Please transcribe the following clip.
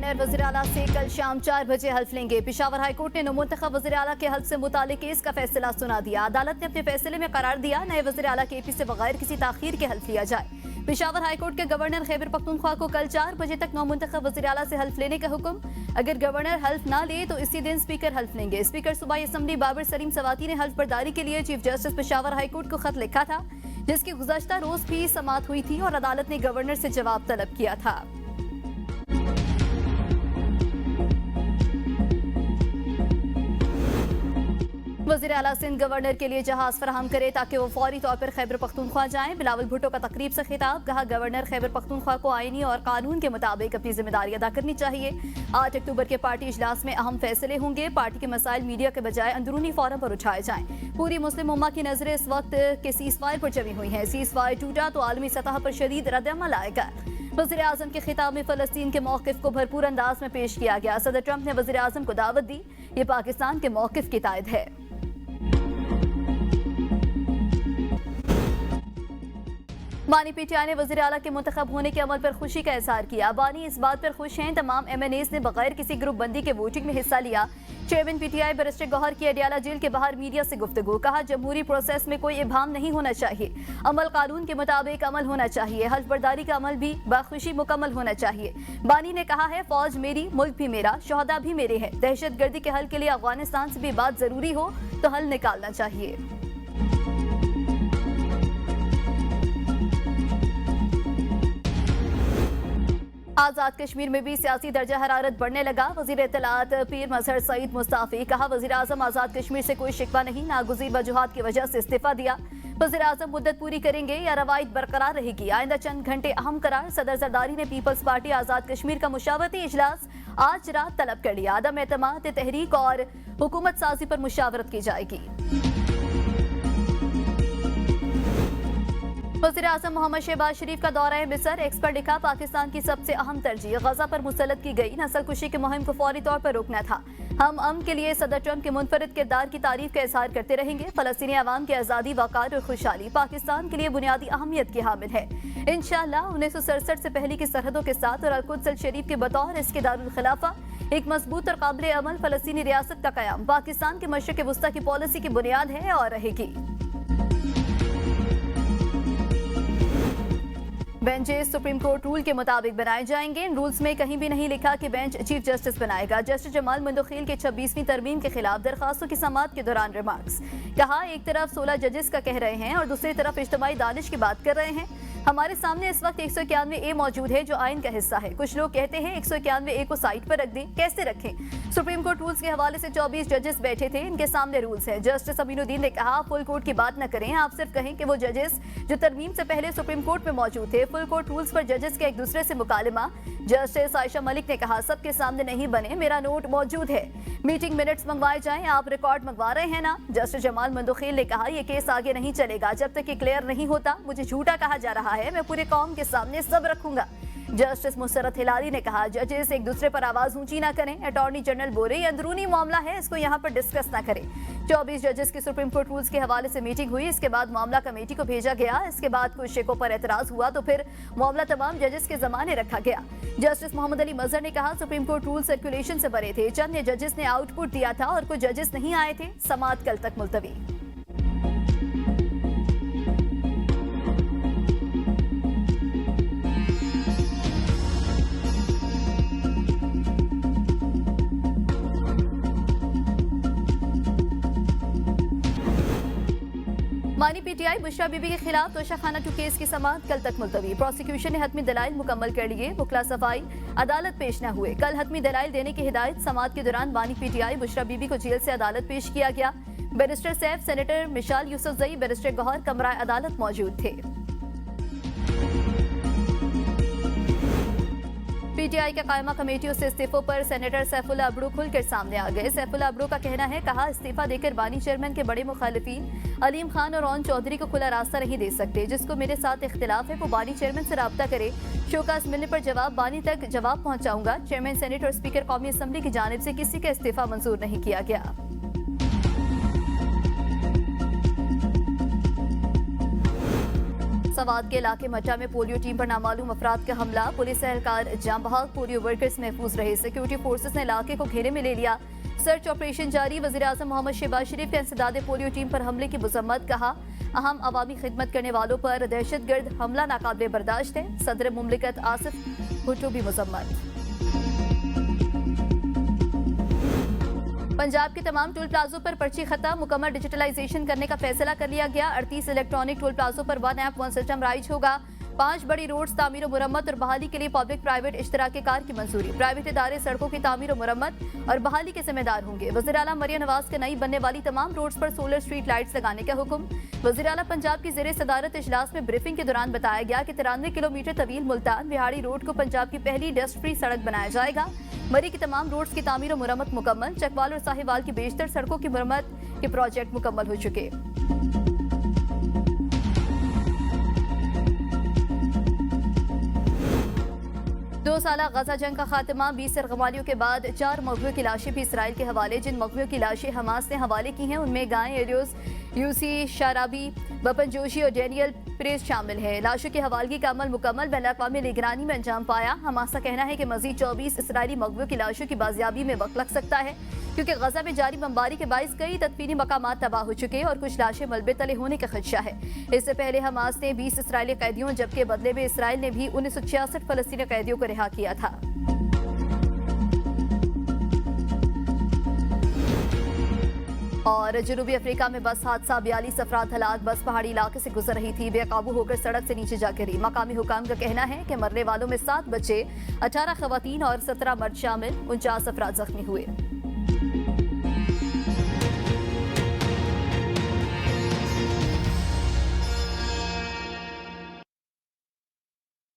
Governor वज़ीर आला से कल शाम 4 बजे हल्फ लेंगे। पेशावर हाईकोर्ट ने नौमुंतखब वज़ीर आला के हल्फ से मुतालिक केस का फैसला सुना दिया। अदालत ने अपने फैसले में करार दिया नए वज़ीर आला के एपी से बगैर किसी ताखीर के हल्फ लिया जाए। पेशावर हाईकोर्ट के गवर्नर खैबर पख्तूनख्वा को कल 4 बजे तक नौमुंतखब वज़ीर आला से हल्फ लेने का हुक्म। अगर गवर्नर हल्फ ना ले तो इसी दिन स्पीकर हल्फ लेंगे। स्पीकर सूबाई असम्बली बाबर सलीम सवाती ने हल्फ बर्दारी के लिए चीफ जस्टिस पेशावर हाईकोर्ट को खत लिखा था, जिसकी गुज़श्ता रोज भी समाअत हुई थी और अदालत ने गवर्नर से जवाब तलब किया था। वज़ीर आला सिंध गवर्नर के लिए जहाज फराहम करे ताकि वो फौरी तौर पर खैबर पख्तूनख्वा जाएं। बिलावल भुट्टो का तकरीब से खिताब, कहा गवर्नर खैबर पख्तूनख्वा को आईनी और कानून के मुताबिक अपनी जिम्मेदारी अदा करनी चाहिए। 8 अक्टूबर के पार्टी इजलास में अहम फैसले होंगे। पार्टी के मसाइल मीडिया के बजाय अंदरूनी फोरम पर उठाए जाएं। पूरी मुस्लिम उम्मा की नजरें इस वक्त के सीज फायर पर जमी हुई हैं। सीज फायर टूटा तो आलमी सतह पर शदीद रद्द-ए-अमल आएगा। वज़ीर आज़म के खिताब में फ़लस्तीन के मौक़िफ़ को भरपूर अंदाज में पेश किया गया। सदर ट्रंप ने वज़ीर आज़म को दावत दी, ये पाकिस्तान के मौक़िफ़ की तायद है। बानी पीटीआई ने वज़ीर आला के मुंतखब होने के अमल पर खुशी का इजहार किया। बानी इस बात पर खुश हैं तमाम MNAs ने बगैर किसी ग्रुप बंदी के वोटिंग में हिस्सा लिया। चेयरमैन पीटीआई बैरिस्टर गौहर की अडियाला जेल के बाहर मीडिया से गुफ्तगू, कहा जमहूरी प्रोसेस में कोई इबाहम नहीं होना चाहिए, अमल कानून के मुताबिक अमल होना चाहिए। हल्फ बर्दारी का अमल भी बाखुशी मुकम्मल होना चाहिए। बानी ने कहा है फौज मेरी, मुल्क भी मेरा, शहदा भी मेरे हैं। दहशत गर्दी के हल के लिए अफगानिस्तान से भी बात जरूरी हो तो हल निकालना चाहिए। आजाद कश्मीर में भी सियासी दर्जा हरारत बढ़ने लगा। वजीर इत्तलात पीर मजहर सईद मुस्ताफी, कहा वजीर आजम आजाद कश्मीर से कोई शिकवा नहीं, नागुज़ीर वजूहात की वजह से इस्तीफा दिया। वजीर आजम मुद्दत पूरी करेंगे या रवायत बरकरार रहेगी। आइंदा चंद घंटे अहम करार। सदर जरदारी ने पीपल्स पार्टी आजाद कश्मीर का मुशावरती इजलास आज रात तलब कर लिया। अदम एतमाद तहरीक और हुकूमत साजी पर मुशावरत की जाएगी। वज़ीर आज़म मोहम्मद शहबाज शरीफ का दौरा मिस्र। एक्स पर लिखा पाकिस्तान की सबसे अहम तरजीह गजा पर मुसल्लत की गई नस्ल कुशी की मुहिम को फौरी तौर पर रोकना था। हम अमन के लिए सदर ट्रंप के मुनफरिद किरदार की तारीफ का इजहार करते रहेंगे। फलस्तीनी अवाम की आज़ादी, वक़ार और खुशहाली पाकिस्तान के लिए बुनियादी अहमियत की हामिल है। इंशाअल्लाह 1967 से पहले की सरहदों के साथ और अल-कुद्स शरीफ के बतौर इसके दारुल खिलाफा एक मजबूत और काबिल अमल फलस्तीनी रियासत का कयाम पाकिस्तान के मशरिक़ वुस्ता की पॉलिसी की बुनियाद है और रहेगी। बेंचेस सुप्रीम कोर्ट रूल के मुताबिक बनाए जाएंगे। इन रूल्स में कहीं भी नहीं लिखा कि बेंच चीफ जस्टिस बनाएगा। जस्टिस जमाल मुंदखिल के 26वीं तरमीम के खिलाफ दरखास्तों की समाअत के दौरान रिमार्क्स, कहा एक तरफ 16 जजेस का कह रहे हैं और दूसरी तरफ इज्तिमाई दानिश की बात कर रहे हैं। हमारे सामने इस वक्त 191A मौजूद है जो आइन का हिस्सा है। कुछ लोग कहते हैं 191A को साइड पर रख दें, कैसे रखें? सुप्रीम कोर्ट रूल्स के हवाले से 24 जजेस बैठे थे, इनके सामने रूल्स है। जस्टिस अमीनुद्दीन ने कहा फुल कोर्ट की बात न करें, आप सिर्फ कहें कि वो जजेस जो तरमीम से पहले सुप्रीम कोर्ट में मौजूद थे। फुल कोर्ट रूल्स पर जजेस के एक दूसरे से मुकालमा। जस्टिस आयशा मलिक ने कहा सबके सामने नहीं बने, मेरा नोट मौजूद है, मीटिंग मिनट्स मंगवाए जाएं, आप रिकॉर्ड मंगवा रहे हैं ना? जस्टिस जमाल मुंदखिल ने कहा यह केस आगे नहीं चलेगा जब तक कि क्लियर नहीं होता। मुझे झूठा कहा जा रहा है, मैं पूरे कौम के सामने सब रखूंगा। जस्टिस मुसरत हिलारी ने कहा जजेस एक दूसरे पर आवाज ऊंची ना करें। अटॉर्नी जनरल बोले ये अंदरूनी मामला है, इसको यहाँ पर डिस्कस ना करें। 24 जजेस की सुप्रीम कोर्ट रूल्स के हवाले से मीटिंग हुई। इसके बाद मामला कमेटी को भेजा गया। इसके बाद कुछ शिकों पर एतराज हुआ तो फिर मामला तमाम जजेस के जमाने रखा गया। जस्टिस मोहम्मद अली मजहर ने कहा सुप्रीम कोर्ट रूल सर्कुलेशन से बने थे, चंद जजेस ने आउटपुट दिया था और कुछ जजेस नहीं आए थे। समाअत कल तक मुलतवी। बानी पीटीआई बुशरा बीबी के खिलाफ तोशाखाना 2 केस की समाअत कल तक मुलतवी। प्रोसिक्यूशन ने हतमी दलाइल मुकम्मल कर लिए, मुखला सफाई अदालत पेश न हुए। कल हतमी दलाइल देने की हिदायत। समाअत के दौरान बानी पीटीआई बुशरा बीबी को जेल से अदालत पेश किया गया। Barrister Saif, senator Mishal Yousafzai, barrister Gohar कमराए अदालत मौजूद थे। पीटीआई के कायमा कमेटियों से इस्तीफों पर सेनेटर सैफुल्ला अबड़ू खुलकर सामने आ गए। सैफुल्ला अबड़ू का कहना है कहा इस्तीफा देकर बानी चेयरमैन के बड़े मुखालिफिन अलीम खान और ओन चौधरी को खुला रास्ता नहीं दे सकते। जिसको मेरे साथ इख्तिलाफ है वो बानी चेयरमैन से राब्ता करे। शोकास मिलने पर जवाब बानी तक जवाब पहुंचाऊंगा। चेयरमैन, सेनेट और स्पीकर कौमी असम्बली की जानिब से किसी का इस्तीफा मंजूर नहीं किया गया। फैसलाबाद के इलाके मट्टा में पोलियो टीम पर नामालूम अफराद का हमला। पुलिस एहलकार जाम बहाल, पोलियो वर्कर्स महफूज रहे। सिक्योरिटी फोर्सेस ने इलाके को घेरे में ले लिया। सर्च ऑपरेशन जारी। वज़ीर आज़म मोहम्मद शहबाज शरीफ का इंसदाद पोलियो टीम पर हमले की मजम्मत। कहा, अहम अवामी खिदमत करने वालों पर दहशतगर्द हमला नाकाबिले बर्दाश्त है। सदर मुमलिकत आसिफ भुट्टो भी मजम्मत। पंजाब के तमाम टोल प्लाजों पर पर्ची खत्म, मुकम्मल डिजिटलाइजेशन करने का फैसला कर लिया गया। 38 इलेक्ट्रॉनिक टोल प्लाजों पर 1 ऐप 1 सिस्टम राइज होगा। 5 बड़ी रोड्स तामीर और मुरम्मत और बहाली के लिए पब्लिक प्राइवेट इश्तराकी कार की मंजूरी। प्राइवेट इदारे सड़कों की तामीर और मुरम्मत और बहाली के जिम्मेदार होंगे। वज़ीर आला मरियम नवाज के नई बनने वाली तमाम रोड्स पर सोलर स्ट्रीट लाइट्स लगाने का हुक्म। वज़ीर आला पंजाब की ज़ेरे सदारत इजलास में ब्रीफिंग के दौरान बताया गया कि 93 किलोमीटर तवील मुल्तान बिहाड़ी रोड को पंजाब की पहली डस्ट फ्री सड़क बनाया जाएगा। मरी की तमाम रोड्स की तामीर और मुरम्मत मुकम्मल। चकवाल और साहिवाल की बेशतर सड़कों की मुरम्मत के प्रोजेक्ट मुकम्मल हो चुके। दो साला गजा जंग का खात्मा, 20 सरगमालियों के बाद 4 मगवियों की लाशें भी इसराइल के हवाले। जिन मगवियों की लाशें हमास ने हवाले की हैं उनमें गाय एलियोस, यूसी शाराबी, बपन जोशी और डेनियल प्रेस शामिल है। लाशों की हवालगी का अमल मुकम्मल बैन अक़वामी निगरानी में अंजाम पाया। हमास का कहना है कि मजीद 24 इसराइली मगवियों की लाशों की बाजियाबी में वक्त लग सकता है, क्योंकि गजा में जारी बमबारी के बाइस कई तदफीनी मकामात तबाह हो चुके और कुछ लाशें मलबे तले होने का खदशा है। इससे पहले हमास ने 20 इसराइली कैदियों, जबकि बदले में इसराइल ने भी 1966 फलस्तीनी कैदियों को रिहा किया था। और जनूबी अफ्रीका में बस हादसा, 42 अफराद हलाक। बस पहाड़ी इलाके से गुजर रही थी, बेकाबू होकर सड़क से नीचे जा गिरी। मकामी हुकाम का कहना है कि मरने वालों में 7 बच्चे, 18 खवातीन और 17 मर्द शामिल। 49 अफराद जख्मी हुए।